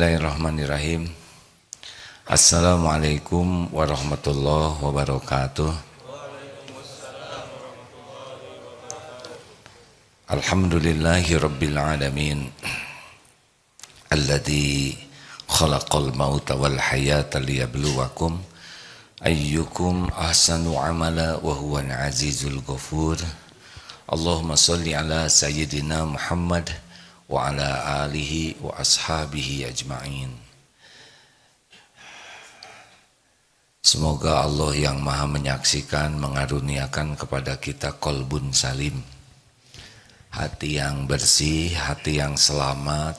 Bismillahirrahmanirrahim. Assalamualaikum warahmatullahi wabarakatuh. Alhamdulillahi rabbil alamin. Alladzi khalaqal mauta wal hayata liyabluwakum ayyukum ahsanu amala wa huwal azizul ghafur. Allahumma shalli ala sayyidina Muhammad wa ala alihi wa ashabihi ajma'in. Semoga Allah yang maha menyaksikan mengaruniakan kepada kita qalbun salim, hati yang bersih, hati yang selamat,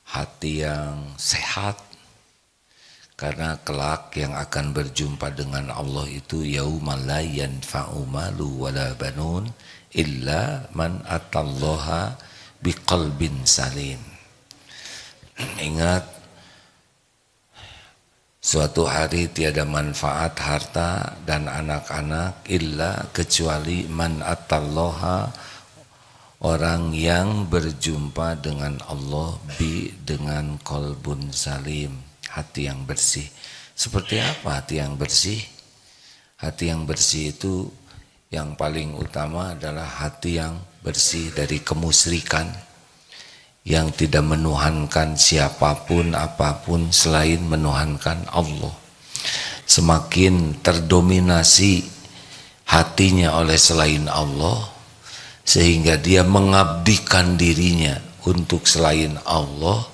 hati yang sehat. Karena kelak yang akan berjumpa dengan Allah itu yaumal la yanfa'u malu wala banun illa man atallaha biqalbin salim. Ingat, suatu hari tiada manfaat harta dan anak-anak illa kecuali man atallaha, orang yang berjumpa dengan Allah dengan qalbun salim, hati yang bersih. Seperti apa hati yang bersih? Hati yang bersih itu yang paling utama adalah hati yang bersih dari kemusyrikan, yang tidak menuhankan siapapun apapun selain menuhankan Allah. Semakin terdominasi hatinya oleh selain Allah, sehingga dia mengabdikan dirinya untuk selain Allah,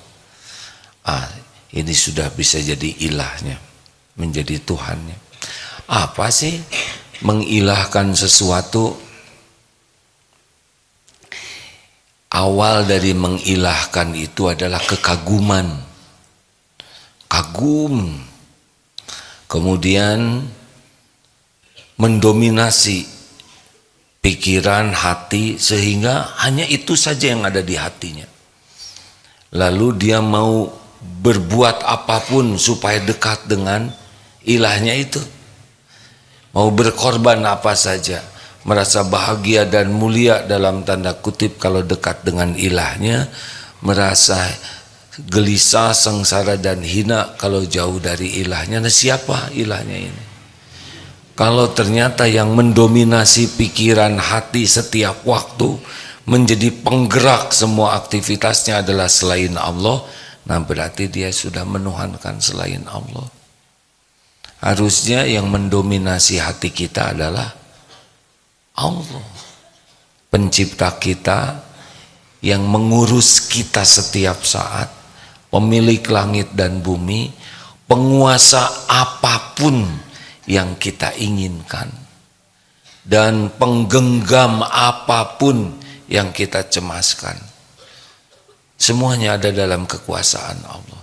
ini sudah bisa jadi ilahnya, menjadi Tuhannya. Apa sih mengilahkan sesuatu? Awal dari mengilahkan itu adalah kekaguman, kagum, kemudian mendominasi pikiran, hati, sehingga hanya itu saja yang ada di hatinya. Lalu dia mau berbuat apapun supaya dekat dengan ilahnya itu, mau berkorban apa saja, merasa bahagia dan mulia dalam tanda kutip kalau dekat dengan ilahnya, merasa gelisah, sengsara dan hina kalau jauh dari ilahnya. Nah, siapa ilahnya ini? Kalau ternyata yang mendominasi pikiran hati setiap waktu, menjadi penggerak semua aktivitasnya adalah selain Allah, nah berarti dia sudah menuhankan selain Allah. Harusnya yang mendominasi hati kita adalah Allah, pencipta kita, yang mengurus kita setiap saat, pemilik langit dan bumi, penguasa apapun yang kita inginkan, dan penggenggam apapun yang kita cemaskan. Semuanya ada dalam kekuasaan Allah.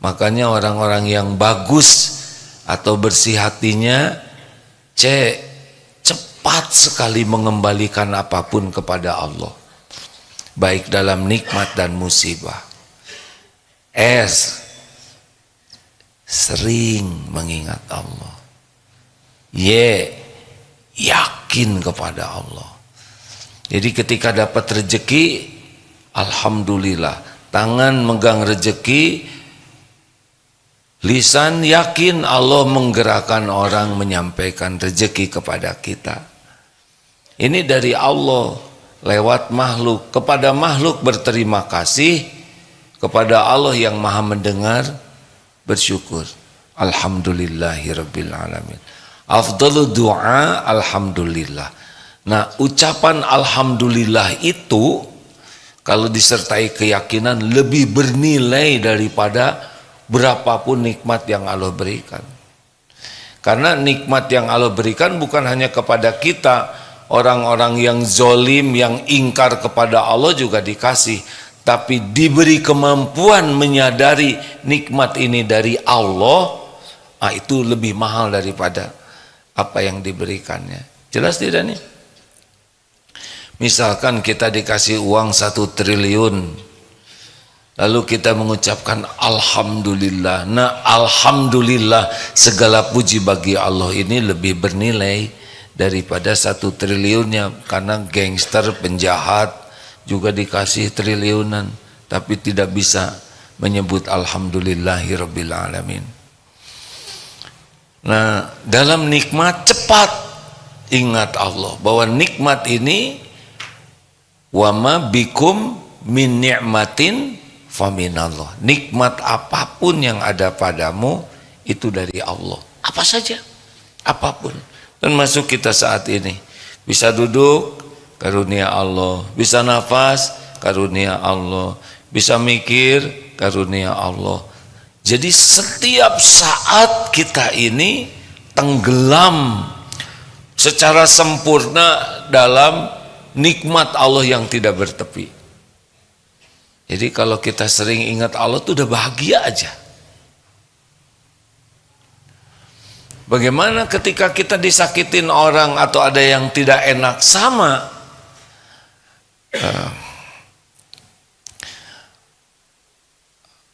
Makanya orang-orang yang bagus atau bersih hatinya, cepat sekali mengembalikan apapun kepada Allah, baik dalam nikmat dan musibah. Sering mengingat Allah. Yakin kepada Allah. Jadi ketika dapat rezeki, alhamdulillah, tangan megang rezeki, lisan yakin Allah menggerakkan orang menyampaikan rezeki kepada kita. Ini dari Allah lewat makhluk. Kepada makhluk berterima kasih, kepada Allah yang maha mendengar bersyukur. Alhamdulillahirabbil alamin. Afdhalu du'a alhamdulillah. Nah, ucapan alhamdulillah itu kalau disertai keyakinan lebih bernilai daripada berapapun nikmat yang Allah berikan. Karena nikmat yang Allah berikan bukan hanya kepada kita, orang-orang yang zolim, yang ingkar kepada Allah juga dikasih, tapi diberi kemampuan menyadari nikmat ini dari Allah, itu lebih mahal daripada apa yang diberikannya. Jelas tidak nih? Misalkan kita dikasih uang 1 triliun, lalu kita mengucapkan alhamdulillah. Nah, alhamdulillah, segala puji bagi Allah ini lebih bernilai daripada 1 triliunnya. Karena gangster, penjahat juga dikasih triliunan, tapi tidak bisa menyebut alhamdulillahirabbil alamin. Nah, dalam nikmat cepat ingat Allah, bahwa nikmat ini wa ma bikum min ni'matin faminallah. Nikmat apapun yang ada padamu itu dari Allah. Apa saja, apapun. Dan masuk kita saat ini bisa duduk, karunia Allah, bisa nafas, karunia Allah, bisa mikir, karunia Allah. Jadi setiap saat kita ini tenggelam secara sempurna dalam nikmat Allah yang tidak bertepi. Jadi kalau kita sering ingat Allah itu udah bahagia aja. Bagaimana ketika kita disakitin orang atau ada yang tidak enak, sama.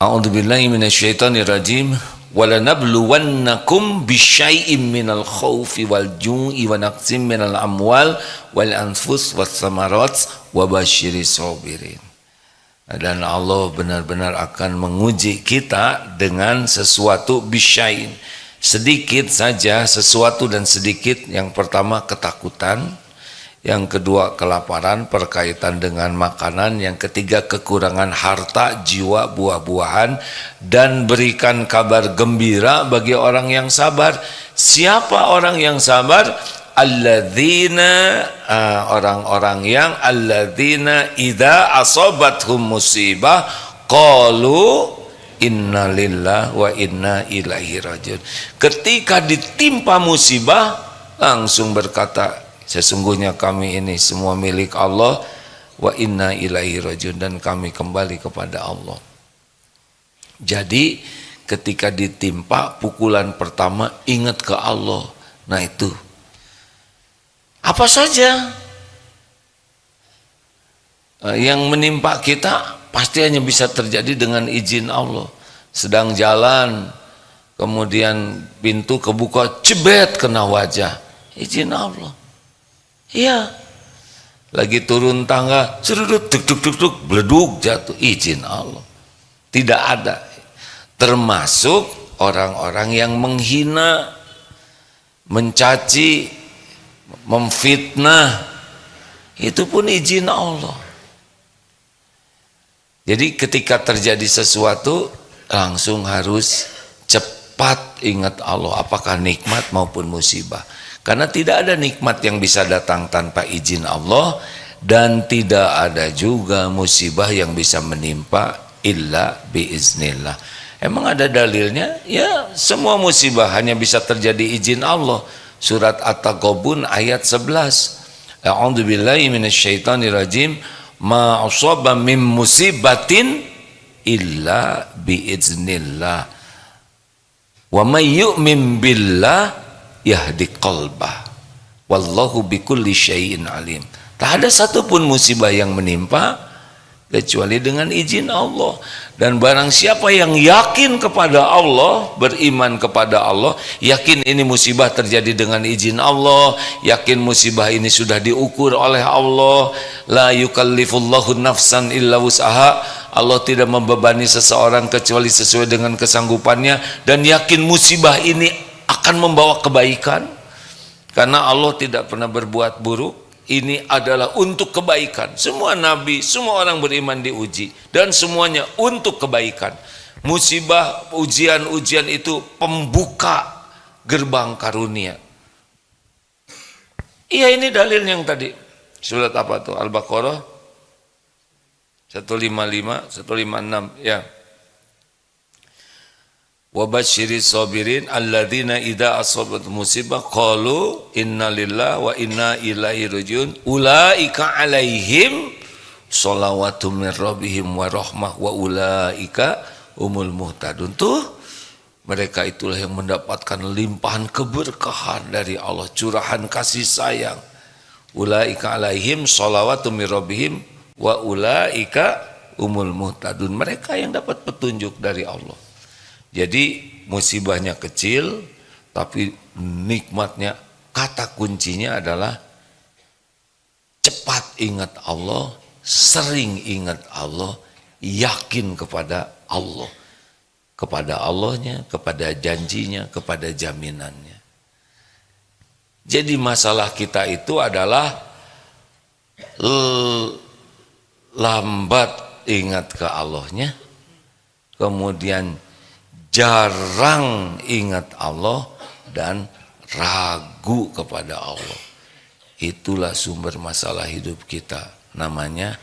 A'udzubillahi minasyaitonirrajim. Walanabluwannakum bisyai'im minal khaufi wal ju'i wa naqsim minal amwal wal anfus was samarat wa basyiris sabirin. Dan Allah benar-benar akan menguji kita dengan sesuatu bisyai'in, sedikit saja sesuatu dan sedikit. Yang pertama ketakutan, yang kedua kelaparan berkaitan dengan makanan, yang ketiga kekurangan harta, jiwa, buah-buahan, dan berikan kabar gembira bagi orang yang sabar. Siapa orang yang sabar? Alladzina, orang-orang yang alladzina idza asabathum musibah qalu inna lillahi wa inna ilaihi rajiun. Ketika ditimpa musibah langsung berkata, sesungguhnya kami ini semua milik Allah, wa inna ilaihi rajiun, dan kami kembali kepada Allah. Jadi ketika ditimpa pukulan pertama ingat ke Allah. Nah itu apa saja yang menimpa kita pasti hanya bisa terjadi dengan izin Allah. Sedang jalan kemudian pintu kebuka, cebet kena wajah, izin Allah. Iya, lagi turun tangga, serudut, duk, bleduk, jatuh, izin Allah. Tidak ada. Termasuk orang-orang yang menghina, mencaci, memfitnah, itu pun izin Allah. Jadi ketika terjadi sesuatu langsung harus cepat ingat Allah, apakah nikmat maupun musibah. Karena tidak ada nikmat yang bisa datang tanpa izin Allah, dan tidak ada juga musibah yang bisa menimpa illa biiznillah. Emang ada dalilnya? Ya, semua musibah hanya bisa terjadi izin Allah. Surat At-Taghabun ayat 11. A'udzubillahi minasyaitonirrajim. Ma asaba min musibatin illa biiznillah. Wa may yu'min billah yahdi qalbah. Wallahu bikulli syai'in alim. Tak ada satupun musibah yang menimpa kecuali dengan izin Allah. Dan barang siapa yang yakin kepada Allah, beriman kepada Allah, yakin ini musibah terjadi dengan izin Allah, yakin musibah ini sudah diukur oleh Allah, la yukallifullahu nafsan illa wus'aha, Allah tidak membebani seseorang kecuali sesuai dengan kesanggupannya, dan yakin musibah ini akan membawa kebaikan karena Allah tidak pernah berbuat buruk. Ini adalah untuk kebaikan. Semua nabi, semua orang beriman diuji, dan semuanya untuk kebaikan. Musibah, ujian-ujian itu pembuka gerbang karunia. Iya, ini dalil yang tadi. Surat apa tuh? Al-Baqarah 155, 156 ya. Wa basyiris sabirin alladzina idza asabat musibah qalu inna lillahi wa inna ilaihi rajiun ulaika alaihim shalawatum mir rabbihim wa rahmah wa ulaika humul muhtadun. Tuh, mereka itulah yang mendapatkan limpahan keberkahan dari Allah, curahan kasih sayang. Ulaika alaihim shalawatum mir rabbihim wa ulaika humul muhtadun. Mereka yang dapat petunjuk dari Allah. Jadi musibahnya kecil, tapi nikmatnya, kata kuncinya adalah cepat ingat Allah, sering ingat Allah, yakin kepada Allah, kepada Allahnya, kepada janjinya, kepada jaminannya. Jadi masalah kita itu adalah lambat ingat ke Allahnya, kemudian jarang ingat Allah, dan ragu kepada Allah. Itulah sumber masalah hidup kita. Namanya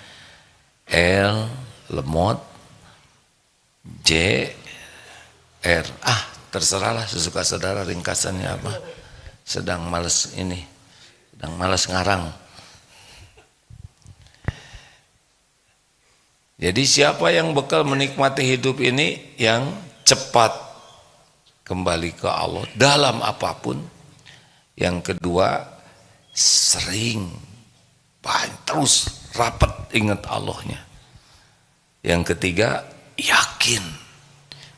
L lemot, J R. Terserahlah sesuka saudara ringkasannya apa. Sedang malas ngarang. Jadi siapa yang bakal menikmati hidup ini? Yang cepat kembali ke Allah dalam apapun. Yang kedua, sering terus rapat ingat Allahnya. Yang ketiga, yakin.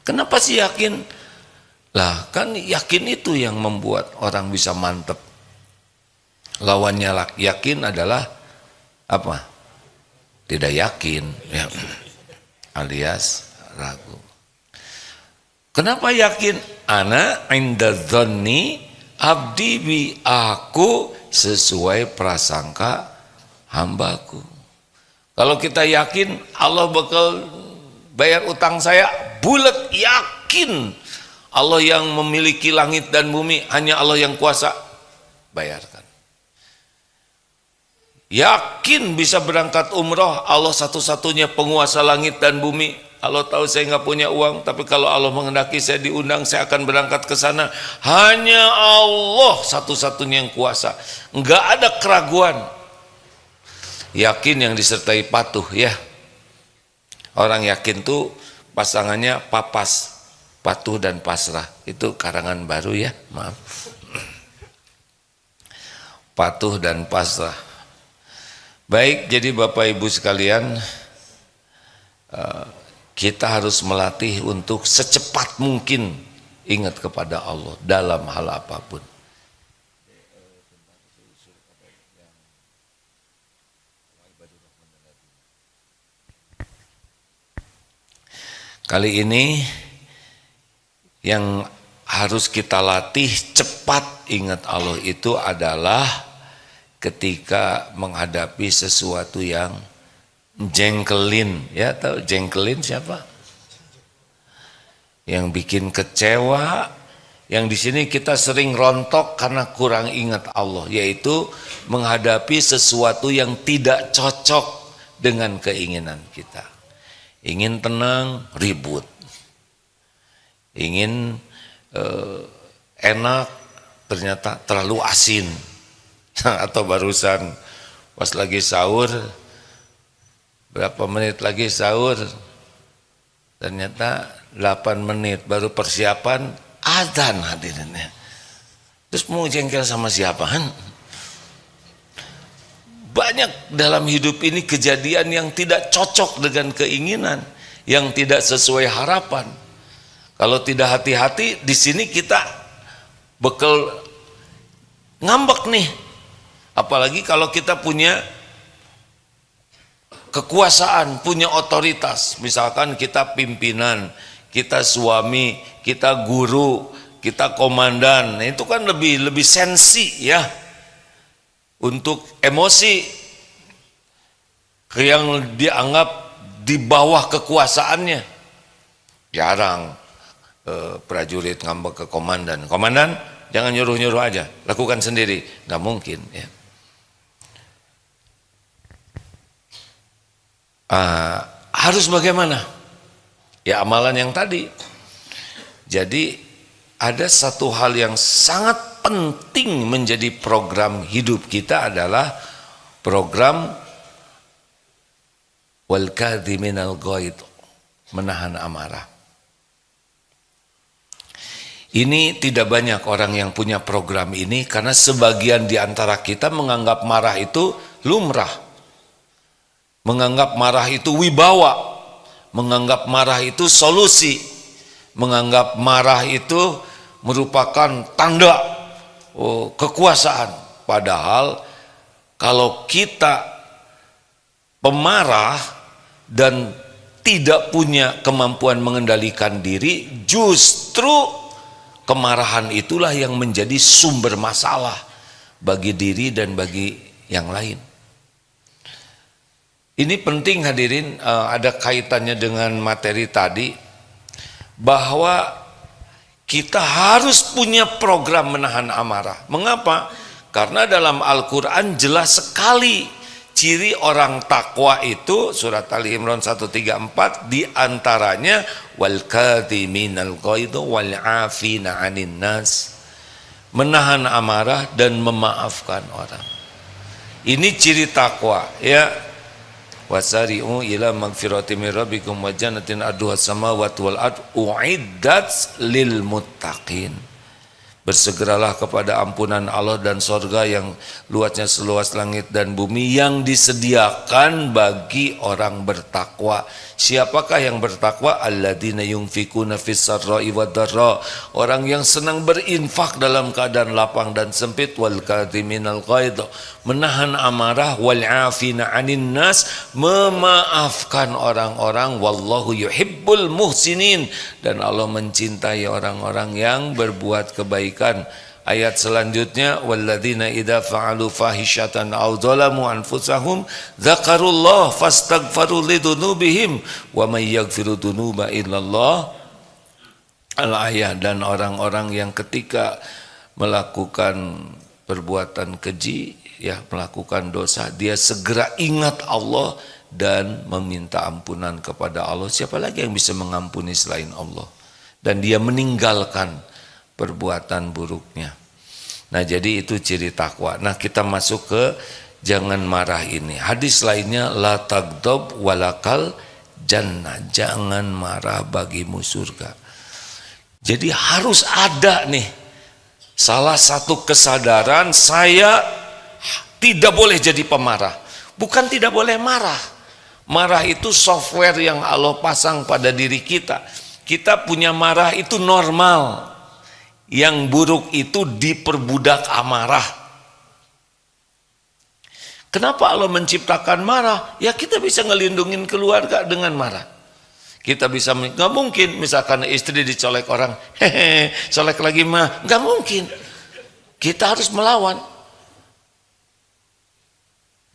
Kenapa sih yakin? Lah kan yakin itu yang membuat orang bisa mantep. Lawannya yakin adalah apa? Tidak yakin, ya. Alias ragu. Kenapa yakin? Ana inda dzanni abdi bi, aku sesuai prasangka hambaku. Kalau kita yakin Allah bakal bayar utang saya, bulat yakin. Allah yang memiliki langit dan bumi, hanya Allah yang kuasa, bayarkan. Yakin bisa berangkat umroh, Allah satu-satunya penguasa langit dan bumi. Allah tahu saya nggak punya uang, tapi kalau Allah menghendaki saya diundang, saya akan berangkat ke sana. Hanya Allah satu-satunya yang kuasa, nggak ada keraguan. Yakin yang disertai patuh, ya. Orang yakin tuh pasangannya papas, patuh dan pasrah. Itu karangan baru, ya, maaf. Patuh dan pasrah. Baik, jadi Bapak Ibu sekalian, kita harus melatih untuk secepat mungkin ingat kepada Allah dalam hal apapun. Kali ini yang harus kita latih cepat ingat Allah itu adalah ketika menghadapi sesuatu yang jengkelin, ya, tahu jengkelin siapa? Yang bikin kecewa, yang di sini kita sering rontok karena kurang ingat Allah, yaitu menghadapi sesuatu yang tidak cocok dengan keinginan kita. Ingin tenang, ribut. Ingin enak, ternyata terlalu asin. Atau barusan pas lagi sahur, berapa menit lagi sahur, ternyata 8 menit baru persiapan adzan hadirinnya. Terus mau jengkel sama siapa? Banyak dalam hidup ini kejadian yang tidak cocok dengan keinginan, yang tidak sesuai harapan. Kalau tidak hati-hati, di sini kita bekal ngambek nih. Apalagi kalau kita punya kekuasaan, punya otoritas. Misalkan kita pimpinan, kita suami, kita guru, kita komandan. Nah, itu kan lebih sensi, ya. Untuk emosi yang dianggap di bawah kekuasaannya. Jarang prajurit ngambek ke komandan. Komandan, jangan nyuruh-nyuruh aja, lakukan sendiri. Nggak mungkin, ya. Harus bagaimana? Ya, amalan yang tadi. Jadi ada satu hal yang sangat penting menjadi program hidup kita adalah program wal kadhiminal ghaid, menahan amarah. Ini tidak banyak orang yang punya program ini karena sebagian di antara kita menganggap marah itu lumrah. Menganggap marah itu wibawa. Menganggap marah itu solusi. Menganggap marah itu merupakan tanda kekuasaan. Padahal kalau kita pemarah dan tidak punya kemampuan mengendalikan diri, justru kemarahan itulah yang menjadi sumber masalah bagi diri dan bagi yang lain. Ini penting hadirin, ada kaitannya dengan materi tadi, bahwa kita harus punya program menahan amarah. Mengapa? Karena dalam Al-Quran jelas sekali ciri orang takwa itu, surat Ali Imran 134, diantaranya wal kadhiminal ghaidha wal afina 'anin nas, menahan amarah dan memaafkan orang. Ini ciri takwa, ya. Wasari'u ila magfirati min rabbikum wa jannatin arduha samawati wal ard uiddat lil muttaqin. Bersegeralah kepada ampunan Allah dan sorga yang luasnya seluas langit dan bumi, yang disediakan bagi orang bertakwa. Siapakah yang bertakwa? Alladzina yunfikuna fis sarra'i wad dharra, orang yang senang berinfak dalam keadaan lapang dan sempit. Wal kadhiminal ghaidha, menahan amarah. Wal 'afina 'anin nas, memaafkan orang-orang. Wallahu yuhibbul muhsinin, dan Allah mencintai orang-orang yang berbuat kebaikan. Ayat selanjutnya, walladzina idza fa'alu fahishatan aw zalamu anfusahum dzakarullah fastaghfaru lidzunubihim wa may yaghfiru dzunuba illallah. Al-ayat. Dan orang-orang yang ketika melakukan perbuatan keji, ya, melakukan dosa, dia segera ingat Allah dan meminta ampunan kepada Allah. Siapa lagi yang bisa mengampuni selain Allah? Dan dia meninggalkan perbuatan buruknya. Nah, jadi itu ciri takwa. Nah, kita masuk ke jangan marah ini. Hadis lainnya, la tagdob walakal jannah, jangan marah bagimu surga. Jadi harus ada nih salah satu kesadaran, saya tidak boleh jadi pemarah. Bukan tidak boleh marah. Marah itu software yang Allah pasang pada diri kita. Kita punya marah itu normal. Yang buruk itu diperbudak amarah. Kenapa Allah menciptakan marah? Ya, kita bisa ngelindungin keluarga dengan marah. Kita bisa, nggak mungkin misalkan istri dicolek orang, hehe, colek lagi mah, nggak mungkin. Kita harus melawan.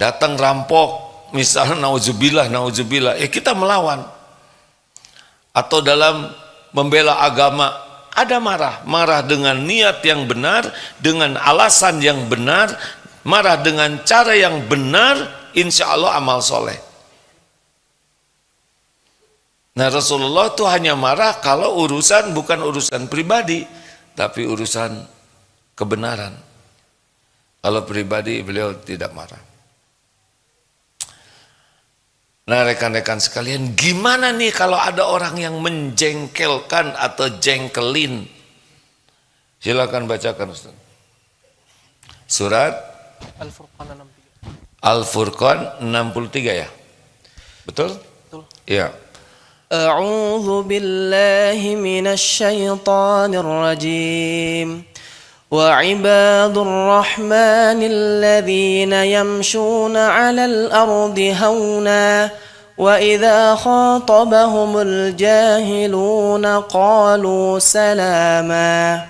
Datang rampok, misalnya nauzubillah, kita melawan. Atau dalam membela agama, ada marah dengan niat yang benar, dengan alasan yang benar, marah dengan cara yang benar, insya Allah amal soleh. Nah, Rasulullah itu hanya marah kalau urusan bukan urusan pribadi, tapi urusan kebenaran. Kalau pribadi beliau tidak marah. Nah, rekan-rekan sekalian, gimana nih kalau ada orang yang menjengkelkan atau jengkelin? Silakan bacakan, Ustaz. Surat Al-Furqan 63. Al-Furqan 63, ya? Betul? Betul. Ya. A'udzu billahi minasy syaithanir rajim. Wa ibadur rahmanil ladzina yamshuna 'alal ardi hauna wa idza khatabahumul jahiluna qalu salama.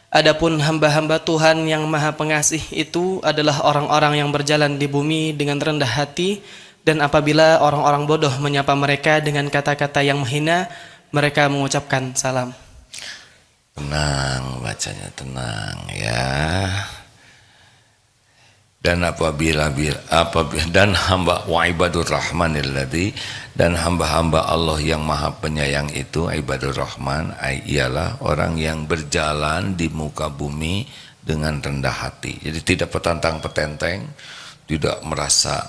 Adapun hamba-hamba Tuhan yang Maha Pengasih itu adalah orang-orang yang berjalan di bumi dengan rendah hati, dan apabila orang-orang bodoh menyapa mereka dengan kata-kata yang menghina, mereka mengucapkan salam. Tenang bacanya, tenang ya. Dan apabila dan hamba wa ibadur rahmanil ladzi, dan hamba-hamba Allah yang Maha Penyayang itu, ibadur rahman ialah orang yang berjalan di muka bumi dengan rendah hati. Jadi tidak petantang-petenteng, tidak merasa,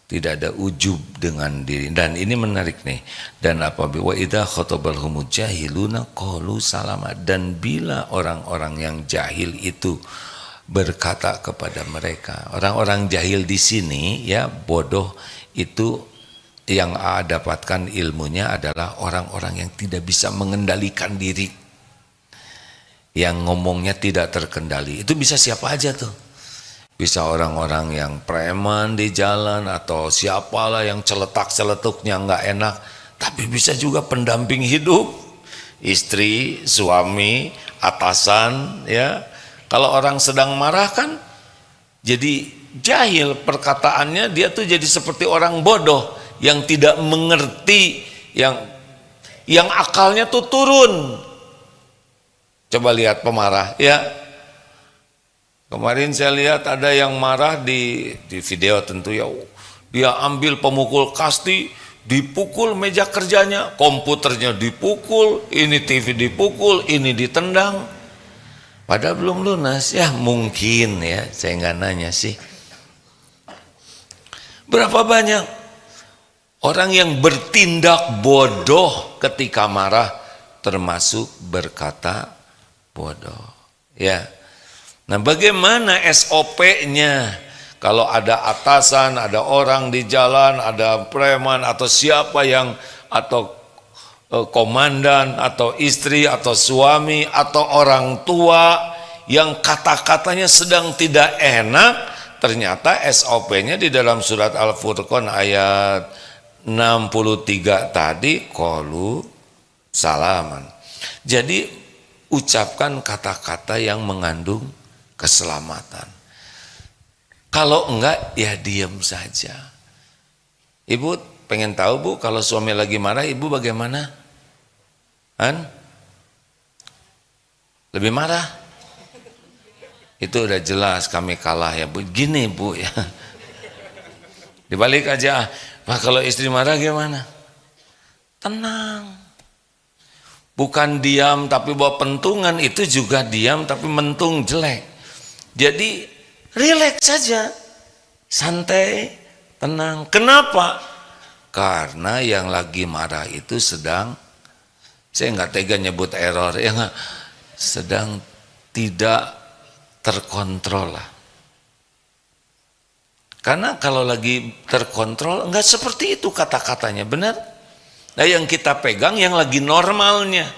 tidak ada ujub dengan diri. Dan ini menarik nih. Dan apabila wa idza khatabahumul jahiluna qalu salama, dan bila orang-orang yang jahil itu berkata kepada mereka, orang-orang jahil di sini ya, bodoh itu yang dapatkan ilmunya adalah orang-orang yang tidak bisa mengendalikan diri, yang ngomongnya tidak terkendali. Itu bisa siapa aja tuh. Bisa orang-orang yang preman di jalan, atau siapalah yang celetak-celetuknya nggak enak, tapi bisa juga pendamping hidup, istri, suami, atasan, ya. Kalau orang sedang marah kan jadi jahil perkataannya, dia tuh jadi seperti orang bodoh yang tidak mengerti, yang akalnya tuh turun. Coba lihat pemarah, ya. Kemarin saya lihat ada yang marah di video tentu ya. Dia ambil pemukul kasti, dipukul meja kerjanya, komputernya dipukul, ini TV dipukul, ini ditendang. Padahal belum lunas, ya mungkin ya, saya nggak nanya sih. Berapa banyak orang yang bertindak bodoh ketika marah, termasuk berkata bodoh, ya. Nah, bagaimana SOP-nya? Kalau ada atasan, ada orang di jalan, ada preman atau siapa yang, atau komandan atau istri atau suami atau orang tua yang kata-katanya sedang tidak enak, ternyata SOP-nya di dalam surat Al-Furqan ayat 63 tadi, qalu salaman. Jadi ucapkan kata-kata yang mengandung keselamatan. Kalau enggak, ya diam saja. Ibu pengen tahu, Bu, kalau suami lagi marah, ibu bagaimana? Lebih marah? Itu udah jelas kami kalah ya, Bu. Gini, Bu, ya. Dibalik aja. Nah, kalau istri marah gimana? Tenang. Bukan diam tapi bawa pentungan, itu juga diam tapi mentung jelek. Jadi rileks saja, santai, tenang. Kenapa? Karena yang lagi marah itu sedang, saya nggak tega nyebut error, ya nggak, sedang tidak terkontrol lah. Karena kalau lagi terkontrol nggak seperti itu kata-katanya, benar? Nah, yang kita pegang yang lagi normalnya.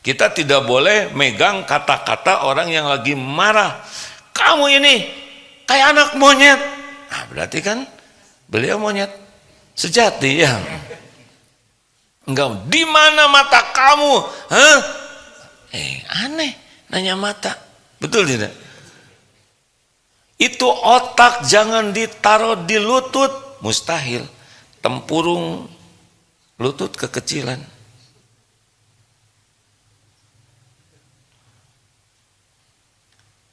Kita tidak boleh megang kata-kata orang yang lagi marah. Kamu ini kayak anak monyet. Nah, berarti kan beliau monyet sejati, ya. Enggak, di mana mata kamu? Hah? Aneh nanya mata. Betul tidak? Itu otak jangan ditaruh di lutut, mustahil. Tempurung lutut kekecilan.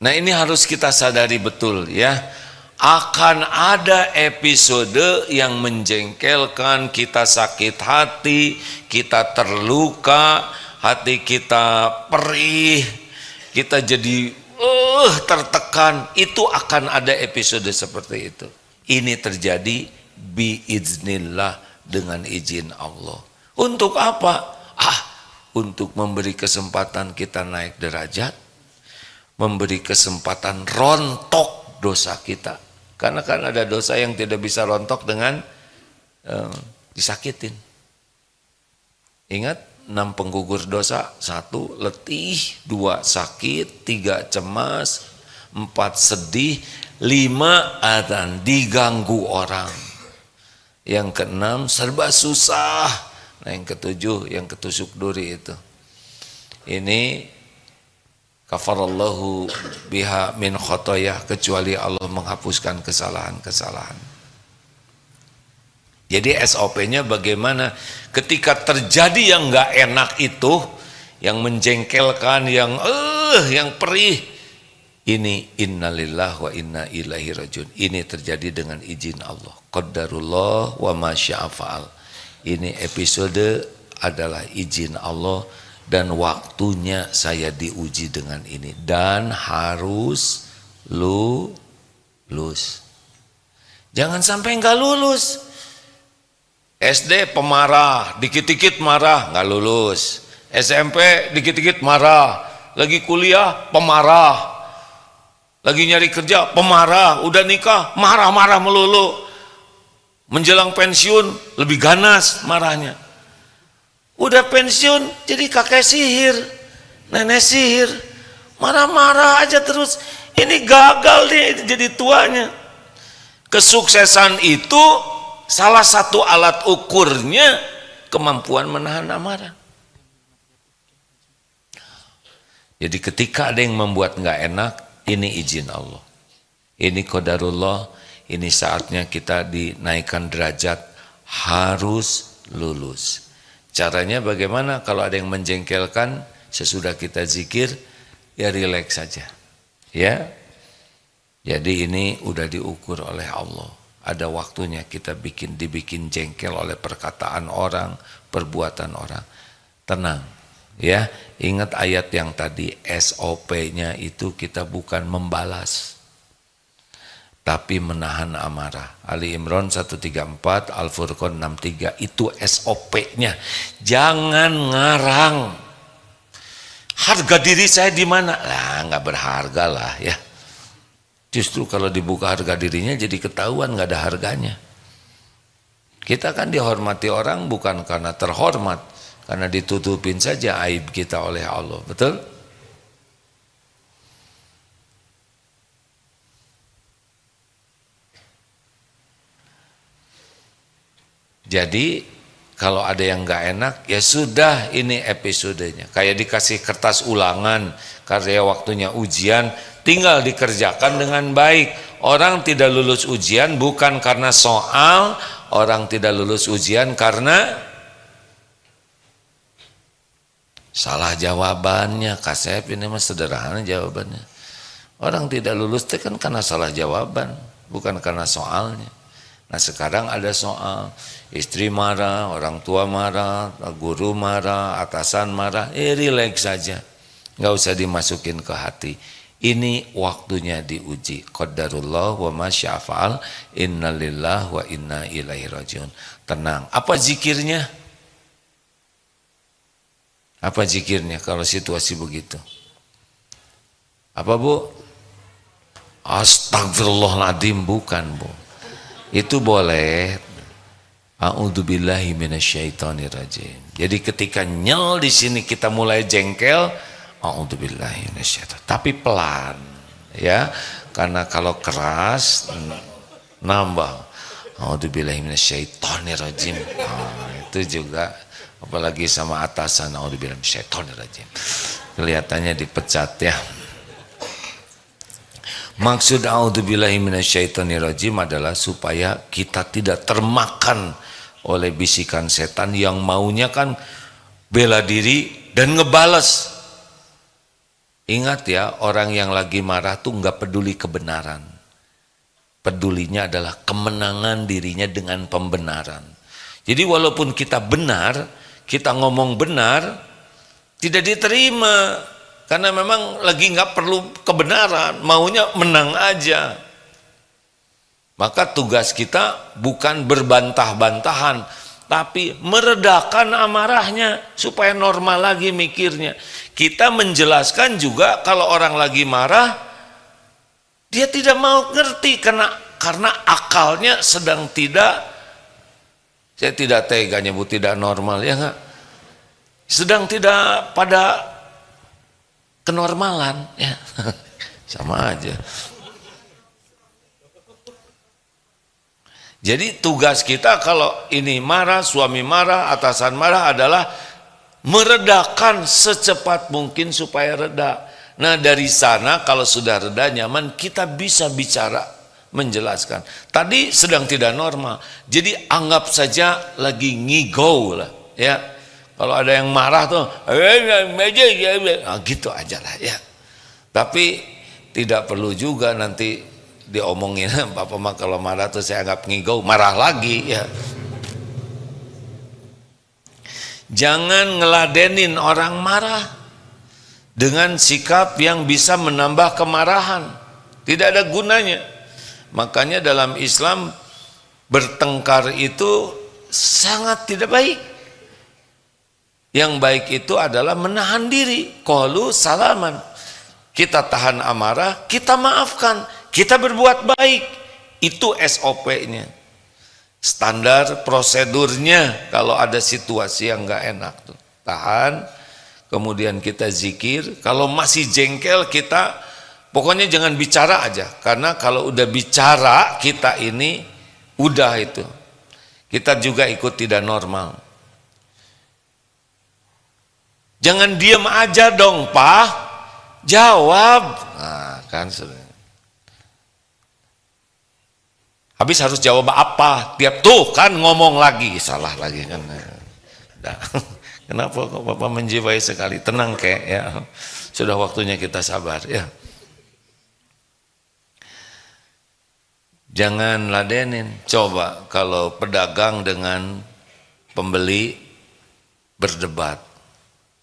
Nah, ini harus kita sadari betul, ya. Akan ada episode yang menjengkelkan, kita sakit hati, kita terluka, hati kita perih, kita jadi tertekan. Itu akan ada episode seperti itu. Ini terjadi biiznillah, dengan izin Allah. Untuk apa? Untuk memberi kesempatan kita naik derajat, memberi kesempatan rontok dosa kita. Karena kan ada dosa yang tidak bisa rontok dengan disakitin. Ingat 6 penggugur dosa: 1 letih, 2 sakit, 3 cemas, 4 sedih, 5 adzan diganggu orang, yang ke-6 serba susah. Nah, yang ke-7 yang ketusuk duri itu. Ini kafarallahu biha min khotoyah, kecuali Allah menghapuskan kesalahan-kesalahan. Jadi SOP-nya bagaimana ketika terjadi yang nggak enak itu, yang menjengkelkan, yang perih, ini innalillah wa inna ilaihi rajiun. Ini terjadi dengan izin Allah. Qadarullah wa ma syaa fa'al. Ini episode adalah izin Allah, dan waktunya saya diuji dengan ini, dan harus lulus. Jangan sampai nggak lulus. SD pemarah, dikit-dikit marah nggak lulus. SMP dikit-dikit marah, lagi kuliah pemarah, lagi nyari kerja pemarah, udah nikah marah-marah melulu, menjelang pensiun lebih ganas marahnya. Udah pensiun jadi kakek sihir, nenek sihir, marah-marah aja terus. Ini gagal nih jadi tuanya. Kesuksesan itu salah satu alat ukurnya kemampuan menahan amarah. Jadi ketika ada yang membuat nggak enak, ini izin Allah. Ini qadarullah, ini saatnya kita dinaikkan derajat, harus lulus. Caranya bagaimana? Kalau ada yang menjengkelkan, sesudah kita zikir, ya rileks saja. Ya. Jadi ini udah diukur oleh Allah. Ada waktunya kita dibikin jengkel oleh perkataan orang, perbuatan orang. Tenang, ya. Ingat ayat yang tadi, SOP-nya itu kita bukan membalas, tapi menahan amarah. Ali Imran 134, Al-Furqan 63, itu SOP-nya. Jangan ngarang. Harga diri saya di mana? Lah, nggak berharga lah ya. Justru kalau dibuka harga dirinya jadi ketahuan nggak ada harganya. Kita kan dihormati orang bukan karena terhormat, karena ditutupin saja aib kita oleh Allah, betul? Jadi kalau ada yang nggak enak, ya sudah, ini episodenya. Kayak dikasih kertas ulangan, karya waktunya ujian, tinggal dikerjakan dengan baik. Orang tidak lulus ujian bukan karena soal, orang tidak lulus ujian karena salah jawabannya. Kasep ini mah sederhana jawabannya. Orang tidak lulus itu kan karena salah jawaban, bukan karena soalnya. Nah sekarang ada soal, istri marah, orang tua marah, guru marah, atasan marah, rileks saja, nggak usah dimasukin ke hati. Ini waktunya diuji. Qadarullah wa ma syafa'al, innalillah wa inna ilaihi rajiun. Tenang. Apa zikirnya? Apa zikirnya kalau situasi begitu? Apa Bu? Astagfirullahaladzim, bukan Bu. Itu boleh. A'udzubillahi minasyaitonirrajim. Jadi ketika nyel di sini kita mulai jengkel, a'udzubillahi minasyaiton. Tapi pelan, ya. Karena kalau keras nambah. A'udzubillahi minasyaitonirrajim. Itu juga apalagi sama atasan, a'udzubillahi minasyaitonirrajim. Kelihatannya dipecat ya. Maksud a'udzubillahi minasyaitonirrajim adalah supaya kita tidak termakan oleh bisikan setan yang maunya kan bela diri dan ngebales. Ingat ya, orang yang lagi marah tuh nggak peduli kebenaran. Pedulinya adalah kemenangan dirinya dengan pembenaran. Jadi walaupun kita benar, kita ngomong benar, tidak diterima. Karena memang lagi nggak perlu kebenaran, maunya menang aja. Maka tugas kita bukan berbantah-bantahan, tapi meredakan amarahnya supaya normal lagi mikirnya. Kita menjelaskan juga kalau orang lagi marah, dia tidak mau ngerti karena akalnya sedang tidak, saya tidak tega nyebut tidak normal ya nggak, sedang tidak pada kenormalan ya. Sama aja. Jadi tugas kita kalau ini marah, suami marah, atasan marah adalah meredakan secepat mungkin supaya reda. Nah dari sana kalau sudah reda nyaman, kita bisa bicara menjelaskan. Tadi sedang tidak normal, jadi anggap saja lagi ngigau lah ya. Kalau ada yang marah tuh, nah, gitu aja lah ya. Tapi tidak perlu juga nanti diomongin, Bapak mah kalau marah tuh saya anggap ngigau, marah lagi ya. Jangan ngeladenin orang marah dengan sikap yang bisa menambah kemarahan. Tidak ada gunanya. Makanya dalam Islam bertengkar itu sangat tidak baik. Yang baik itu adalah menahan diri. Qalu salaman. Kita tahan amarah, kita maafkan, kita berbuat baik. Itu SOP-nya. Standar prosedurnya kalau ada situasi yang nggak enak tuh. Tahan, kemudian kita zikir. Kalau masih jengkel kita pokoknya jangan bicara aja. Karena kalau udah bicara kita ini udah itu. Kita juga ikut tidak normal. Jangan diam aja dong, Pak. Jawab. Nah, kan habis harus jawab apa? Tiap tuh kan ngomong lagi, salah lagi kan. Nah, kenapa kok Bapak menjiwai sekali? Tenang kek ya. Sudah waktunya kita sabar ya. Jangan ladenin. Coba kalau pedagang dengan pembeli berdebat.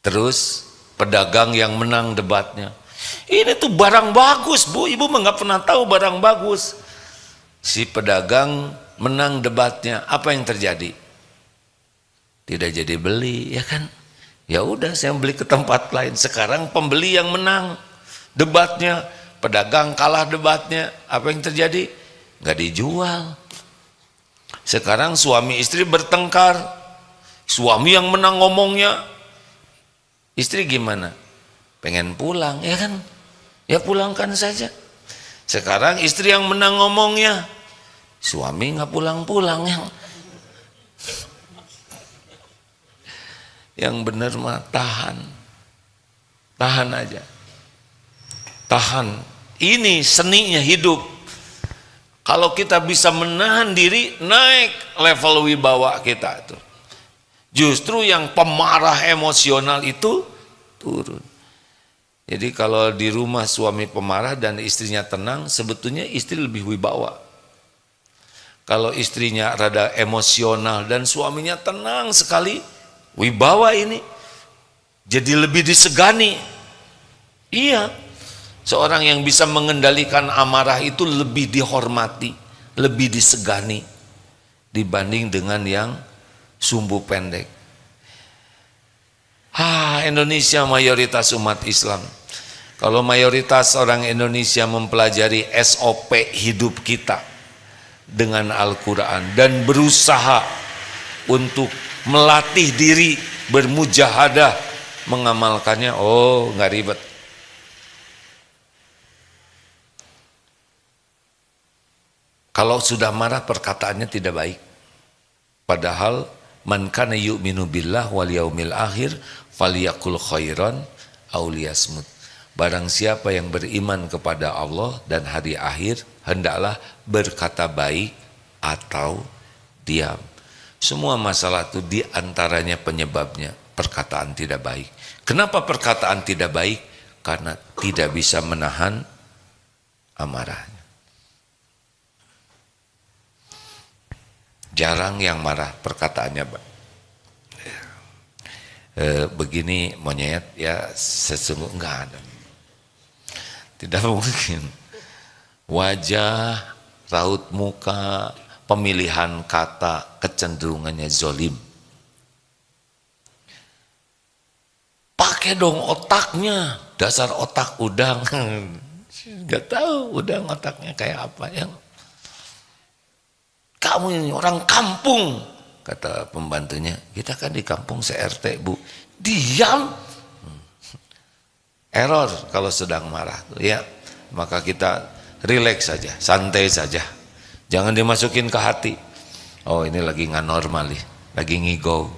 Terus pedagang yang menang debatnya. Ini tuh barang bagus, Bu. Ibu mah nggak pernah tahu barang bagus. Si pedagang menang debatnya, apa yang terjadi? Tidak jadi beli, ya kan? Ya udah, saya beli ke tempat lain. Sekarang pembeli yang menang debatnya, pedagang kalah debatnya. Apa yang terjadi? Nggak dijual. Sekarang suami istri bertengkar. Suami yang menang ngomongnya, istri gimana? Pengen pulang, ya kan? Ya pulangkan saja. Sekarang istri yang menang ngomongnya, suami nggak pulang-pulang. Yang benar mah tahan aja, tahan. Ini seninya hidup. Kalau kita bisa menahan diri, naik level wibawa kita tuh. Justru yang pemarah emosional itu turun. Jadi kalau di rumah suami pemarah dan istrinya tenang, sebetulnya istri lebih wibawa. Kalau istrinya rada emosional dan suaminya tenang sekali, wibawa ini jadi lebih disegani. Iya, seorang yang bisa mengendalikan amarah itu lebih dihormati, lebih disegani dibanding dengan yang sumbu pendek. Indonesia mayoritas umat Islam. Kalau mayoritas orang Indonesia mempelajari SOP hidup kita dengan Al-Quran dan berusaha untuk melatih diri bermujahadah mengamalkannya, oh nggak ribet. Kalau sudah marah perkataannya tidak baik. Padahal man kana yu'minu billah wal yaumil akhir falyakul khairan aw liyasmut. Barang siapa yang beriman kepada Allah dan hari akhir, hendaklah berkata baik atau diam. Semua masalah itu diantaranya penyebabnya perkataan tidak baik. Kenapa perkataan tidak baik? Karena tidak bisa menahan amarahnya. Jarang yang marah perkataannya begini monyet ya, sesungguhnya enggak ada. Tidak mungkin. Wajah, raut muka, pemilihan kata, kecenderungannya zolim. Pakai dong otaknya, dasar otak udang. Nggak tahu udang otaknya kayak apa ya. Kamu ini orang kampung, kata pembantunya. Kita kan di kampung se-RT, Bu. Diam. Error kalau sedang marah tuh ya. Maka kita relax saja, santai saja. Jangan dimasukin ke hati. Oh ini lagi nggak normal nih, lagi ngigo.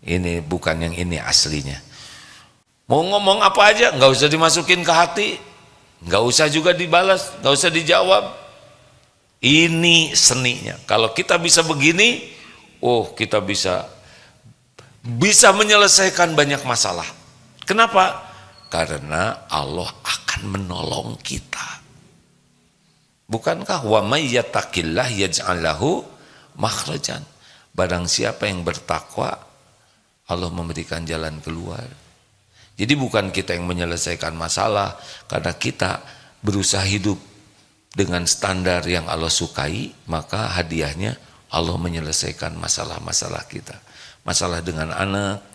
Ini bukan yang ini aslinya. Mau ngomong apa aja nggak usah dimasukin ke hati, nggak usah juga dibalas, nggak usah dijawab. Ini seninya. Kalau kita bisa begini, oh kita bisa menyelesaikan banyak masalah. Kenapa? Karena Allah akan menolong kita. Bukankah wa may yattaqillah yaj'al lahu makhrajan? Barang siapa yang bertakwa, Allah memberikan jalan keluar. Jadi bukan kita yang menyelesaikan masalah, karena kita berusaha hidup dengan standar yang Allah sukai, maka hadiahnya Allah menyelesaikan masalah-masalah kita. Masalah dengan anak,